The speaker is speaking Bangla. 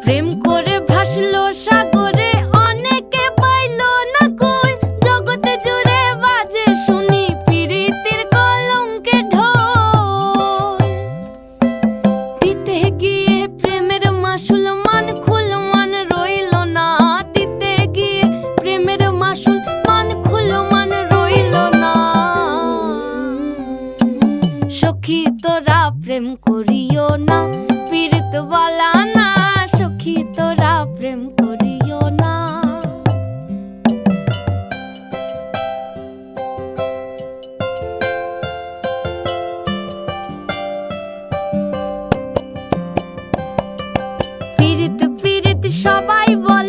প্রেম করে ভাসলো সাগরে, অনেকে পাইলো না কই। জগতে জুড়ে বাজে শুনি পিরিতের কলঙ্কের ঢোল। দিতে গিয়ে প্রেমের মাসুল মান খুল মান রইল না। দিতে গিয়ে প্রেমের মাসুল মান খুল মান রইল না। সখী তোরা প্রেম করিও না, পীড়িত বলা না। সখী তোরা প্রেম করিও না। পীড়িত পীড়িত সবাই বলে,